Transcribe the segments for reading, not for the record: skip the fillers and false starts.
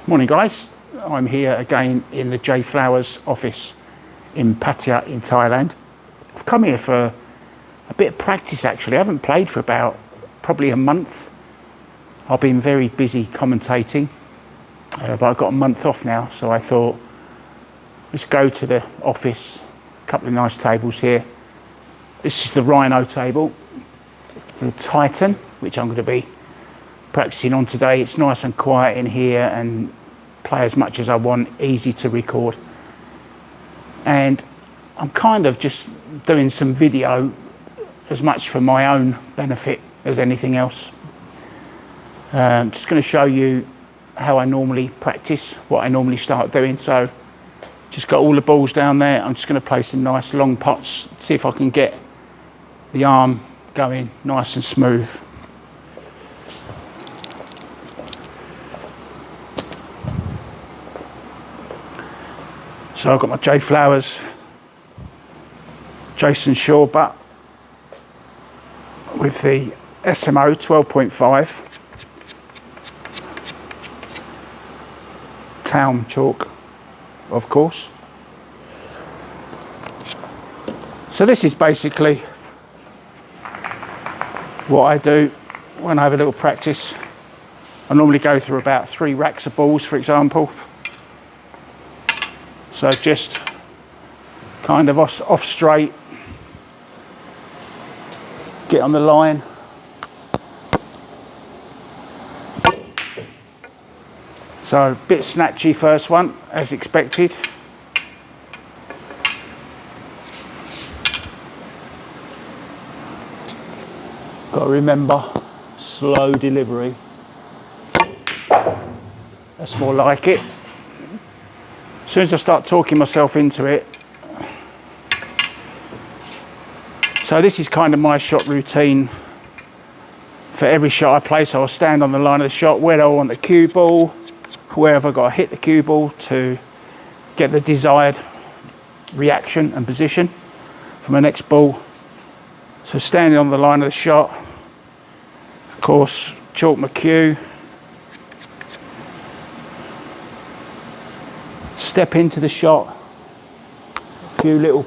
Morning guys, I'm here again in the J Flowers office in Pattaya in Thailand. I've come here for a bit of practice actually. I haven't played for about probably a month. I've been very busy commentating, but I've got a month off now, so I thought let's go to the office. A couple of nice tables here. This is the Rhino table, the Titan, which I'm going to be practicing on today. It's nice and quiet in here and play as much as I want, easy to record. And I'm kind of just doing some video as much for my own benefit as anything else. I'm just going to show you how I normally practice, what I normally start doing. So just got all the balls down there. I'm just going to play some nice long pots, see if I can get the arm going nice and smooth. So I've got my J Flowers Jason Shaw butt with the SMO 12.5 Town chalk, of course. So this is basically what I do when I have a little practice. I normally go through about 3 racks of balls, for example. So just kind of off straight, get on the line. So a bit snatchy first one, as expected. Got to remember, slow delivery. That's more like it. As soon as I start talking myself into it. So this is kind of my shot routine for every shot I play. So I'll stand on the line of the shot, where do I want the cue ball, where have I got to hit the cue ball to get the desired reaction and position for my next ball. So standing on the line of the shot, of course, chalk my cue. Step into the shot, a few little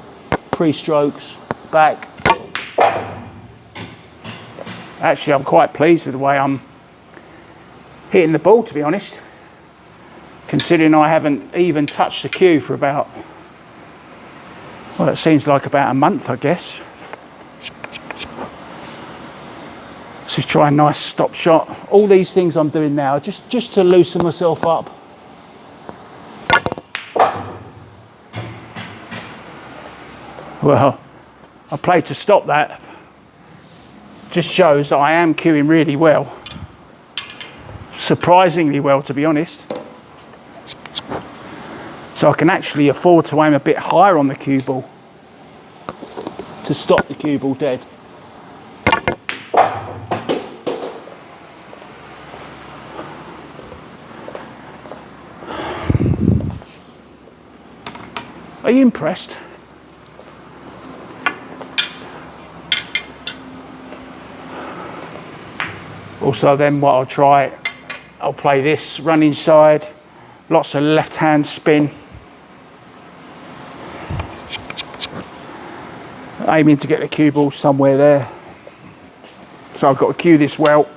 pre-strokes back. Actually, I'm quite pleased with the way I'm hitting the ball, to be honest, considering I haven't even touched the cue for about, well, it seems like about a month, I guess. Let's just try a nice stop shot. All these things I'm doing now, just to loosen myself up. Well, I played to stop that. Just shows that I am cueing really well. Surprisingly well, to be honest. So I can actually afford to aim a bit higher on the cue ball to stop the cue ball dead. Are you impressed? Also then what I'll try, I'll play this running side, lots of left hand spin. Aiming to get the cue ball somewhere there. So I've got to cue this well.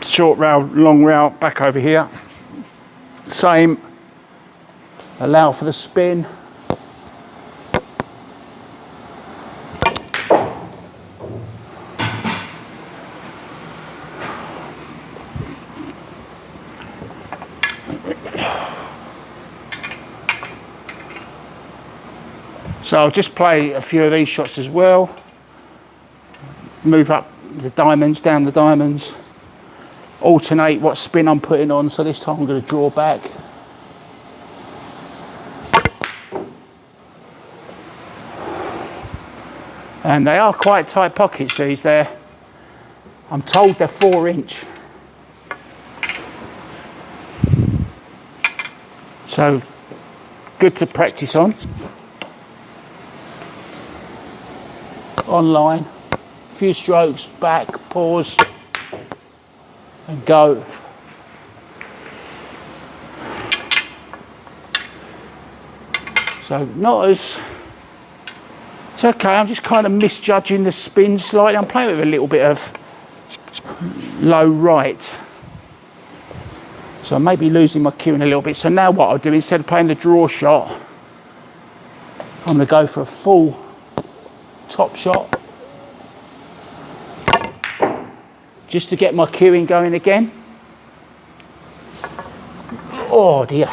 Short rail, long rail, back over here. Same, allow for the spin. So I'll just play a few of these shots as well. Move up the diamonds, down the diamonds. Alternate what spin I'm putting on. So this time I'm going to draw back. And they are quite tight pockets, these there. I'm told they're 4-inch. So good to practice on. Online, few strokes, back, pause, and go. So not as, it's okay, I'm just kind of misjudging the spin slightly. I'm playing with a little bit of low right. So I may be losing my cueing a little bit. So now what I'll do, instead of playing the draw shot, I'm going to go for a full top shot, just to get my cueing going again. Oh dear.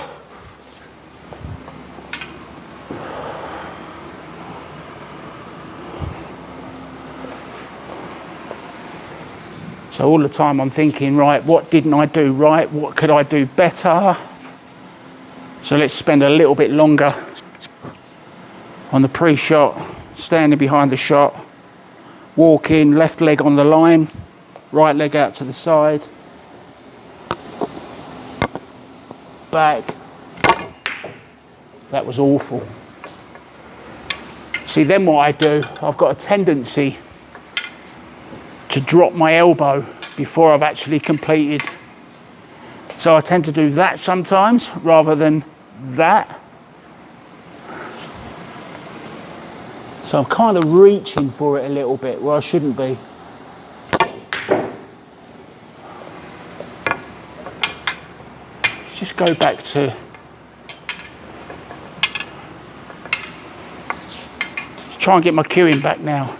So all the time I'm thinking, right, what didn't I do right? What could I do better? So let's spend a little bit longer on the pre-shot, standing behind the shot, walk in, left leg on the line, right leg out to the side, back. That was awful. See, then what I do, I've got a tendency to drop my elbow before I've actually completed. So I tend to do that sometimes rather than that. So I'm kind of reaching for it a little bit where I shouldn't be. Let's just go back to, let's try and get my cueing back now.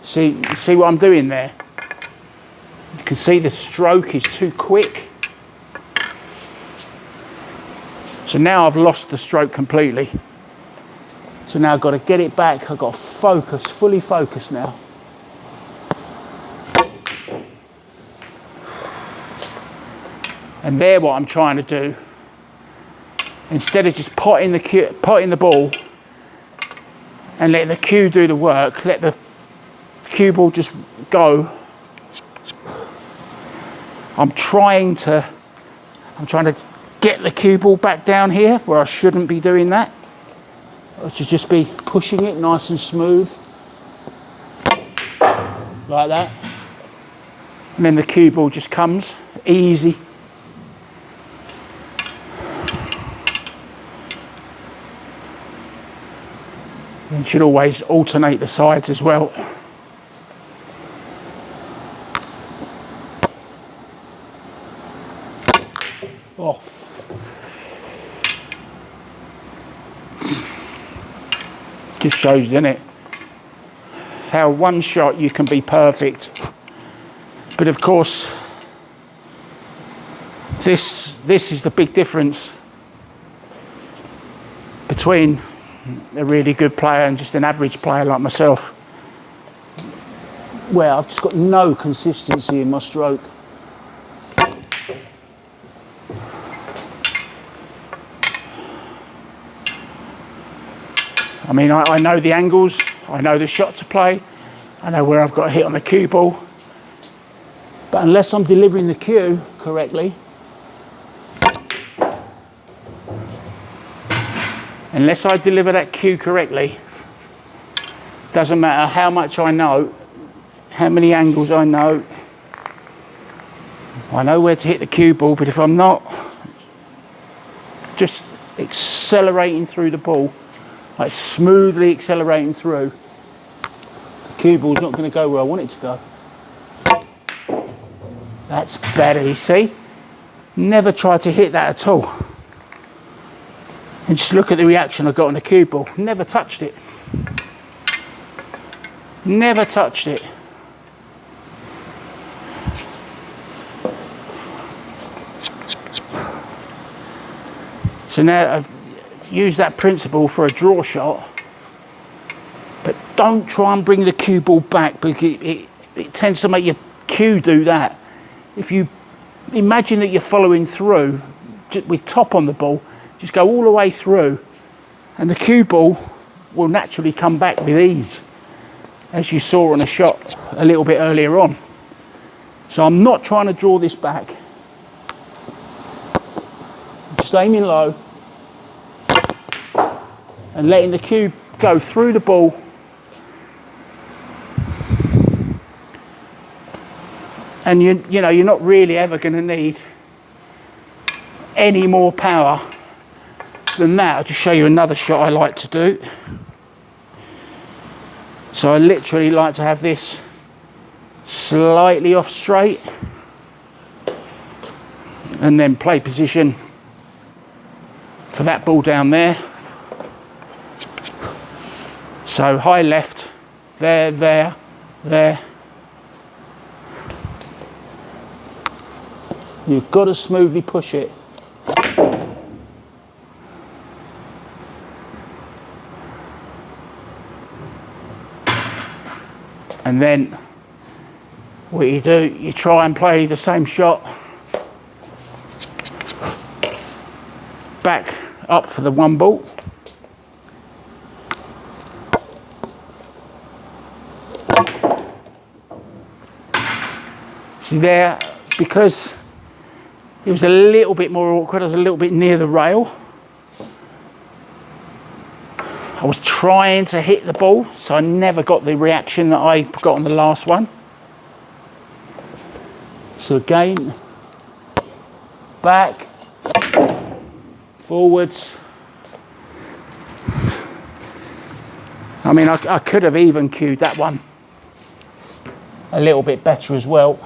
See what I'm doing there? You can see the stroke is too quick. So now I've lost the stroke completely. So now I've got to get it back. I've got to focus, fully focus now. And there, what I'm trying to do, instead of just potting the ball and letting the cue do the work, let the cue ball just go. I'm trying to get the cue ball back down here where I shouldn't be doing that. I should just be pushing it nice and smooth, like that. And then the cue ball just comes easy. And you should always alternate the sides as well. Off. Just shows, doesn't it, how one shot you can be perfect. But of course, this is the big difference between a really good player and just an average player like myself, where I've just got no consistency in my stroke. I mean, I know the angles, I know the shot to play, I know where I've got to hit on the cue ball. But unless I'm delivering the cue correctly, unless I deliver that cue correctly, doesn't matter how much I know, how many angles I know where to hit the cue ball, but if I'm not just accelerating through the ball, like smoothly accelerating through, the cue ball's not going to go where I want it to go. That's better, you see? Never try to hit that at all. And just look at the reaction I got on the cue ball. Never touched it. Never touched it. So now I've used that principle for a draw shot, but don't try and bring the cue ball back, because it tends to make your cue do that. If you imagine that you're following through with top on the ball, just go all the way through and the cue ball will naturally come back with ease, as you saw on a shot a little bit earlier on. So I'm not trying to draw this back. I'm just aiming low, and letting the cue go through the ball. And you know, you're not really ever going to need any more power than that. I'll just show you another shot I like to do. So I literally like to have this slightly off straight and then play position for that ball down there. So high left, there, there, there. You've got to smoothly push it. And then what you do, you try and play the same shot back up for the one ball. See there, because it was a little bit more awkward, I was a little bit near the rail. I was trying to hit the ball, so I never got the reaction that I got on the last one. So again, back, forwards. I mean, I could have even cued that one a little bit better as well.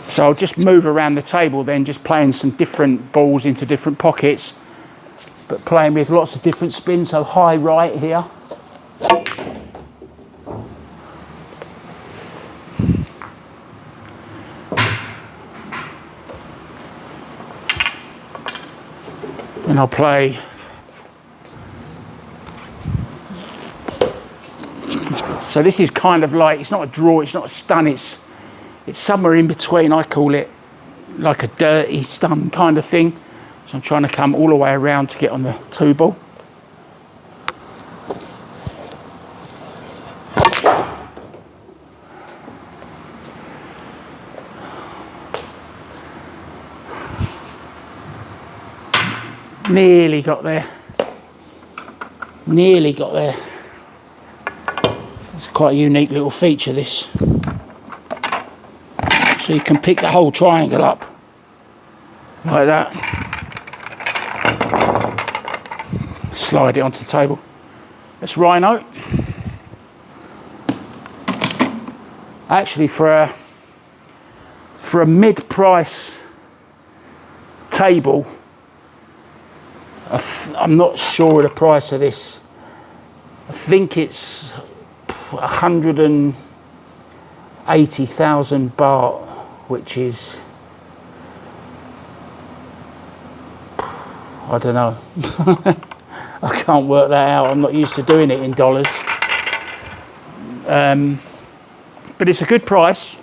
So I'll just move around the table then, just playing some different balls into different pockets, but playing with lots of different spins. So high right here. And I'll play so this is kind of like, it's not a draw, it's not a stun, it's somewhere in between. I call it like a dirty stun kind of thing. So I'm trying to come all the way around to get on the two ball. Nearly got there. Nearly got there. It's quite a unique little feature, this. So you can pick the whole triangle up like that. Slide it onto the table. That's Rhino. Actually, for a mid-price table, I'm not sure of the price of this. I think it's 180,000 baht, which is, I don't know. I can't work that out. I'm not used to doing it in dollars. But it's a good price.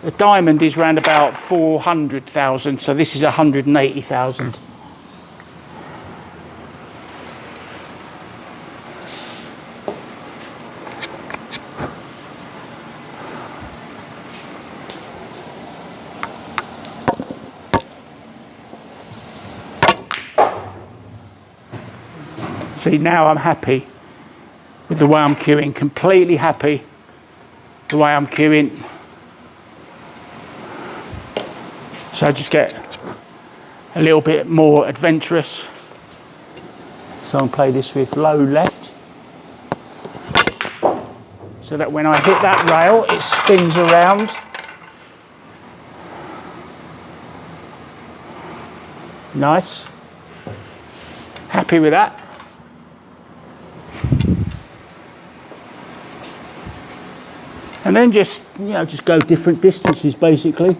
The diamond is around about 400,000, so this is 180,000. See, now I'm happy with the way I'm cueing, completely happy the way I'm cueing. So I just get a little bit more adventurous. So I'll play this with low left, so that when I hit that rail, it spins around. Nice. Happy with that. And then just, you know, just go different distances basically.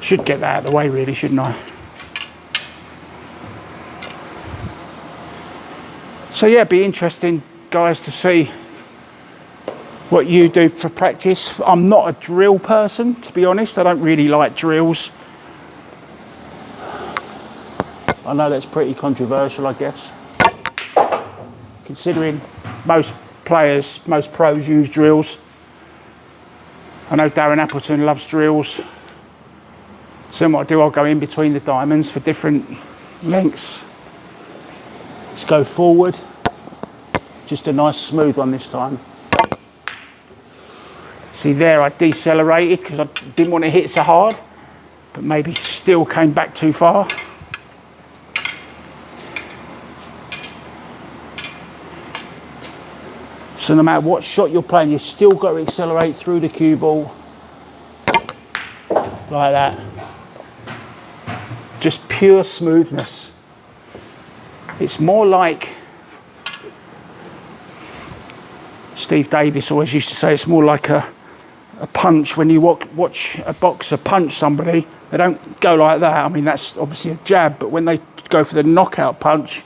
Should get that out of the way really, shouldn't I? So yeah, it'd be interesting, guys, to see what you do for practice. I'm not a drill person, to be honest. I don't really like drills. I know that's pretty controversial, I guess, considering most players, most pros use drills. I know Darren Appleton loves drills. So what I do, I'll go in between the diamonds for different lengths. Let's go forward. Just a nice smooth one this time. See there, I decelerated because I didn't want to hit so hard, but maybe still came back too far. So no matter what shot you're playing, you've still got to accelerate through the cue ball. Like that. Just pure smoothness. It's more like, Steve Davis always used to say, it's more like a punch when you watch a boxer punch somebody. They don't go like that. I mean, that's obviously a jab, but when they go for the knockout punch,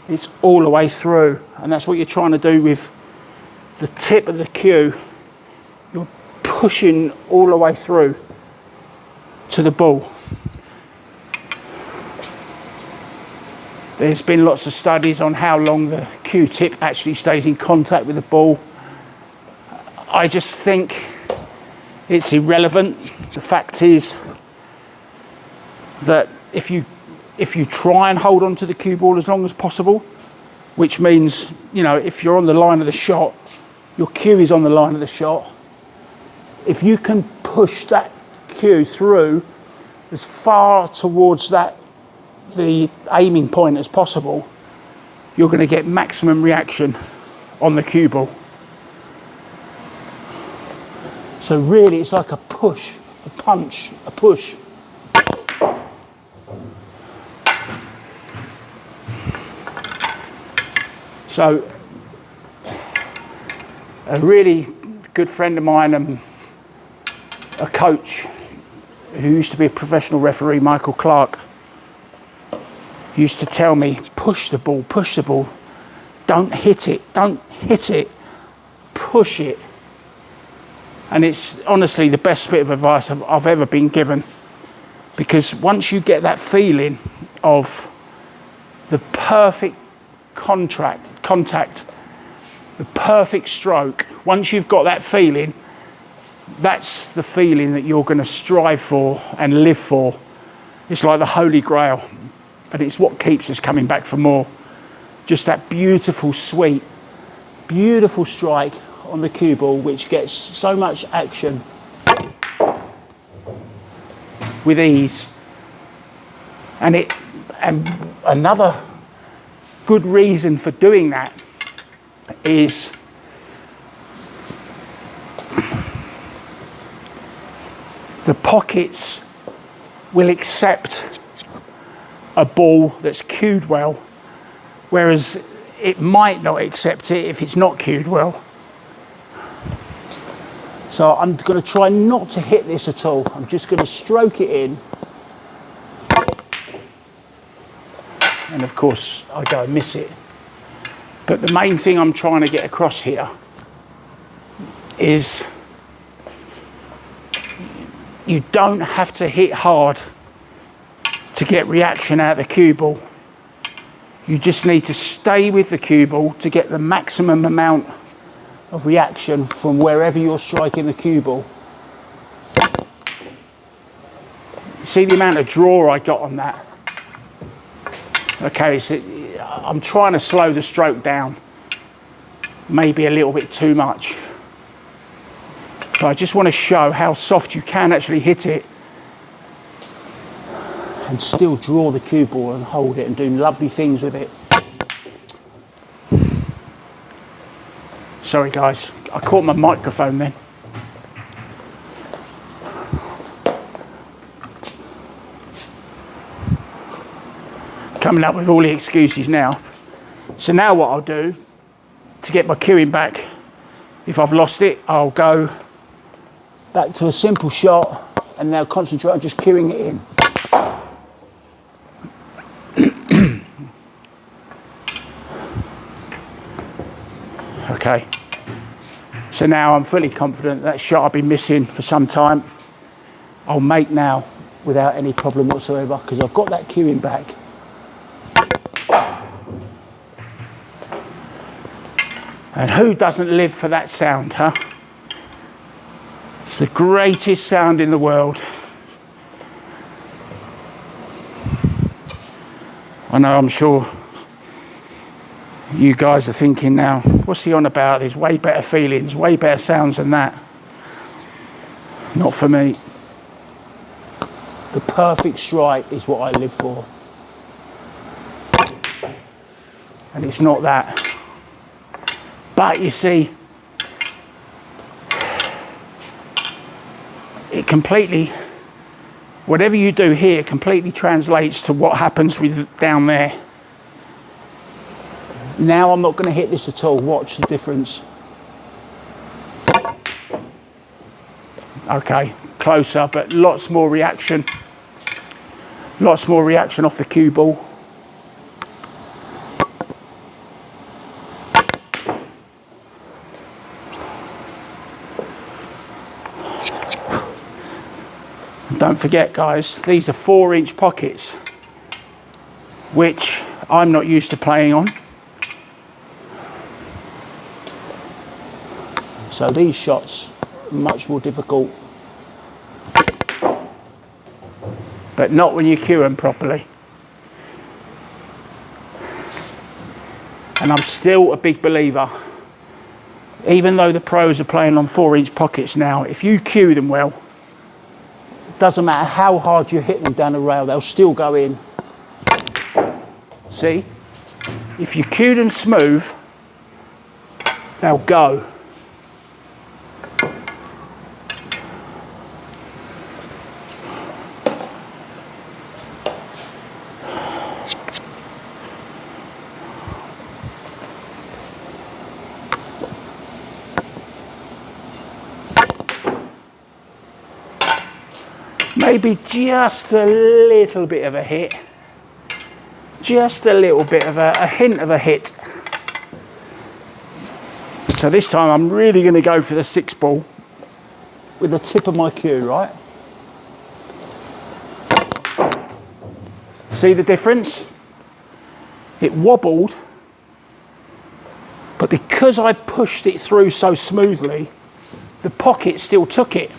it's all the way through. And that's what you're trying to do with the tip of the cue. You're pushing all the way through to the ball. There's been lots of studies on how long the cue tip actually stays in contact with the ball. I just think it's irrelevant. The fact is that if you try and hold on to the cue ball as long as possible, which means, you know, if you're on the line of the shot, your cue is on the line of the shot. If you can push that cue through as far towards the aiming point as possible, you're going to get maximum reaction on the cue ball. So really, it's like a push, a punch, a push. So a really good friend of mine, a coach who used to be a professional referee, Michael Clark, used to tell me, push the ball, don't hit it, push it. And it's honestly the best bit of advice I've ever been given, because once you get that feeling of the perfect contact, the perfect stroke, once you've got that feeling, that's the feeling that you're going to strive for and live for. It's like the Holy Grail, and it's what keeps us coming back for more. Just that beautiful, sweet, beautiful strike on the cue ball, which gets so much action with ease. And another good reason for doing that is the pockets will accept a ball that's cued well, whereas it might not accept it if it's not cued well. So I'm going to try not to hit this at all. I'm just going to stroke it in. And of course, I go and miss it. But the main thing I'm trying to get across here is you don't have to hit hard to get reaction out of the cue ball. You just need to stay with the cue ball to get the maximum amount of reaction from wherever you're striking the cue ball. See the amount of draw I got on that? Okay, so I'm trying to slow the stroke down, maybe a little bit too much. But I just want to show how soft you can actually hit it and still draw the cue ball and hold it and do lovely things with it. Sorry guys, I caught my microphone then. Coming up with all the excuses now. So now what I'll do to get my cueing back, if I've lost it, I'll go back to a simple shot and now concentrate on just cueing it in. Okay, so now I'm fully confident that shot I've been missing for some time, I'll make now without any problem whatsoever, because I've got that cueing back. And who doesn't live for that sound, huh? It's the greatest sound in the world. I know, I'm sure you guys are thinking now, what's he on about? There's way better feelings, way better sounds than that. Not for me. The perfect strike is what I live for. And it's not that. But you see, it completely, whatever you do here completely translates to what happens with down there. Now I'm not going to hit this at all. Watch the difference. Okay, closer, but lots more reaction. Lots more reaction off the cue ball. Don't forget, guys, these are 4-inch pockets, which I'm not used to playing on. So these shots are much more difficult, but not when you cue them properly. And I'm still a big believer, even though the pros are playing on 4-inch pockets now, if you cue them well, it doesn't matter how hard you hit them down the rail, they'll still go in. See? If you cue them smooth, they'll go. Maybe just a little bit of a hit. Just a little bit of a hint of a hit. So this time I'm really going to go for the 6 ball with the tip of my cue, right? See the difference? It wobbled, but because I pushed it through so smoothly, the pocket still took it.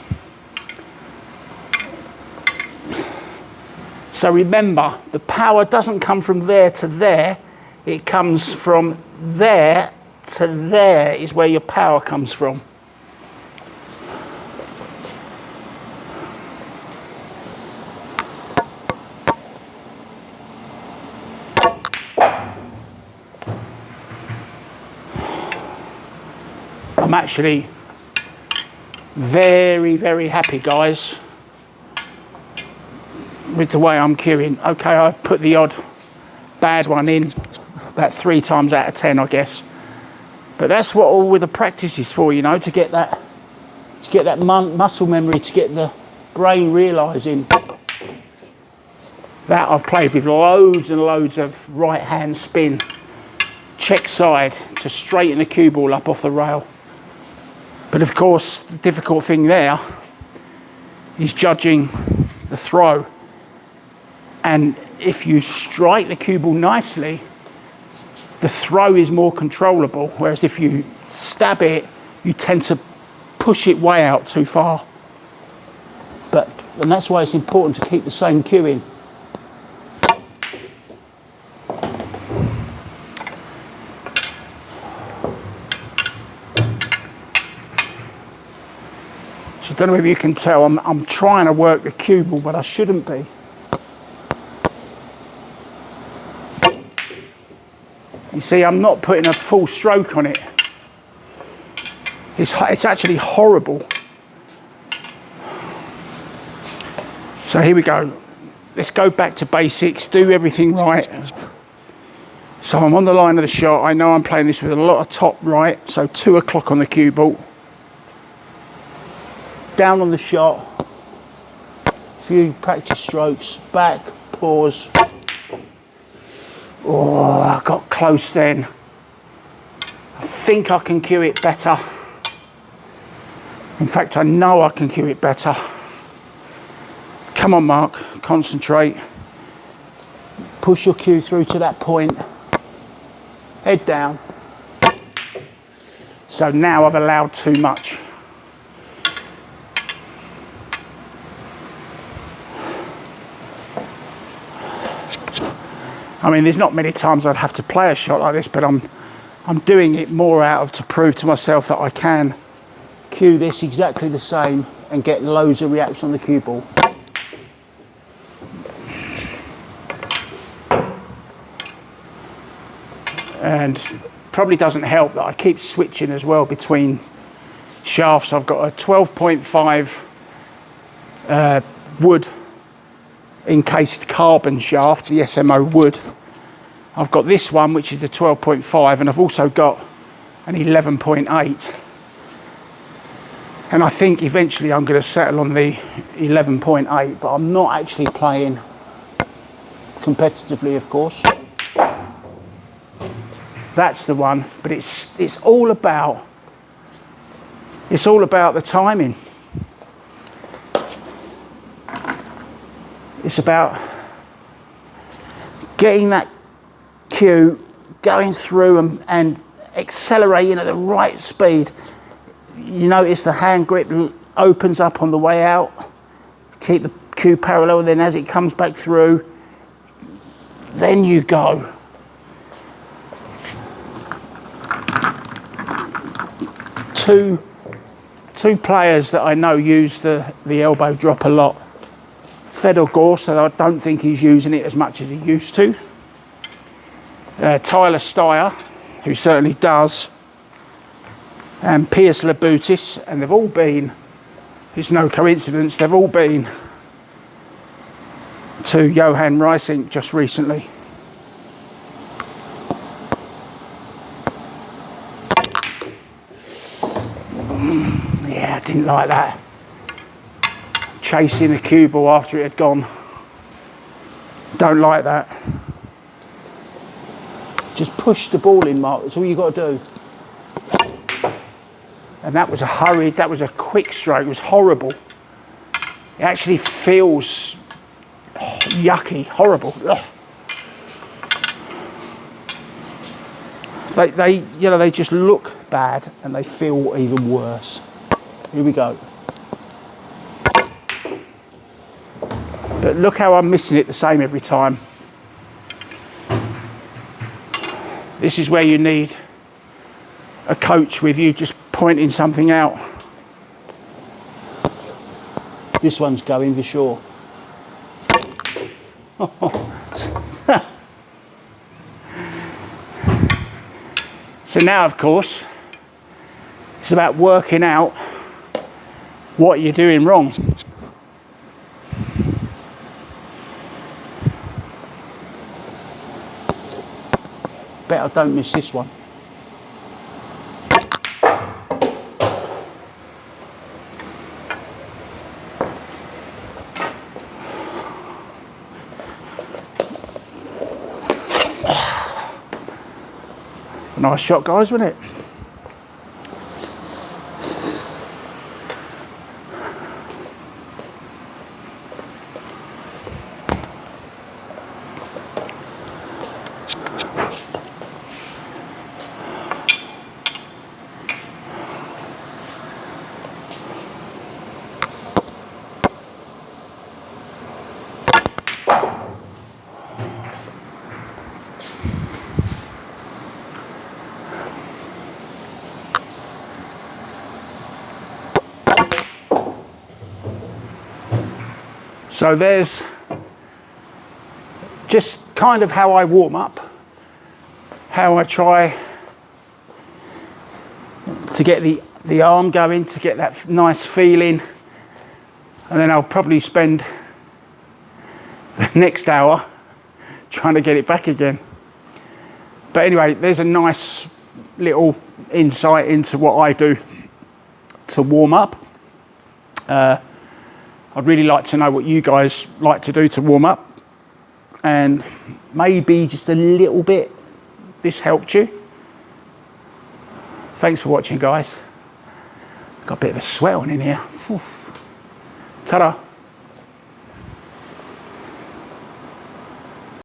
So remember, the power doesn't come from there to there, it comes from there to there is where your power comes from. I'm actually very, very happy, guys, with the way I'm cueing. Okay, I put the odd bad one in about 3 times out of 10, I guess. But that's what all with the practice is for, you know, to get that muscle memory, to get the brain realising that I've played with loads and loads of right hand spin, check side to straighten the cue ball up off the rail. But of course, the difficult thing there is judging the throw. And if you strike the cue ball nicely, the throw is more controllable. Whereas if you stab it, you tend to push it way out too far. And that's why it's important to keep the same cueing. So I don't know if you can tell, I'm trying to work the cue ball, but I shouldn't be. You see, I'm not putting a full stroke on it. It's actually horrible. So here we go. Let's go back to basics, do everything right. So I'm on the line of the shot. I know I'm playing this with a lot of top right, so 2 o'clock on the cue ball. Down on the shot, a few practice strokes, back, pause. Oh, I got close then. I think I can cue it better. In fact, I know I can cue it better. Come on, Mark, concentrate. Push your cue through to that point. Head down. So now I've allowed too much. I mean, there's not many times I'd have to play a shot like this, but I'm doing it more out of to prove to myself that I can cue this exactly the same and get loads of reaction on the cue ball. And probably doesn't help that I keep switching as well between shafts. I've got a 12.5 wood encased carbon shaft, the SMO wood. I've got this one, which is the 12.5, and I've also got an 11.8. And I think eventually I'm going to settle on the 11.8, but I'm not actually playing competitively, of course. That's the one, but it's all about the timing. It's about getting that cue going through and accelerating at the right speed. You notice the hand grip opens up on the way out. Keep the cue parallel, then as it comes back through, then you go. Two players that I know use the elbow drop a lot. Fedor Gorst, I don't think he's using it as much as he used to. Tyler Steyer, who certainly does. And Piers Labutis, and they've all been, it's no coincidence, they've all been to Johan Reisink just recently. Yeah, I didn't like that. Chasing the cue ball after it had gone. Don't like that. Just push the ball in, Mark, that's all you got to do. And that was a quick stroke, it was horrible. It actually feels yucky, horrible. Ugh. They just look bad and they feel even worse. Here we go. But look how I'm missing it the same every time. This is where you need a coach with you just pointing something out. This one's going for sure. So now, of course, it's about working out what you're doing wrong. Bet I don't miss this one. Nice shot, guys, wasn't it? So there's just kind of how I warm up, how I try to get the arm going, to get that nice feeling, and then I'll probably spend the next hour trying to get it back again. But anyway, there's a nice little insight into what I do to warm up. I'd really like to know what you guys like to do to warm up, and maybe just a little bit this helped you. Thanks for watching, guys. Got a bit of a sweat on in here. Ta-da.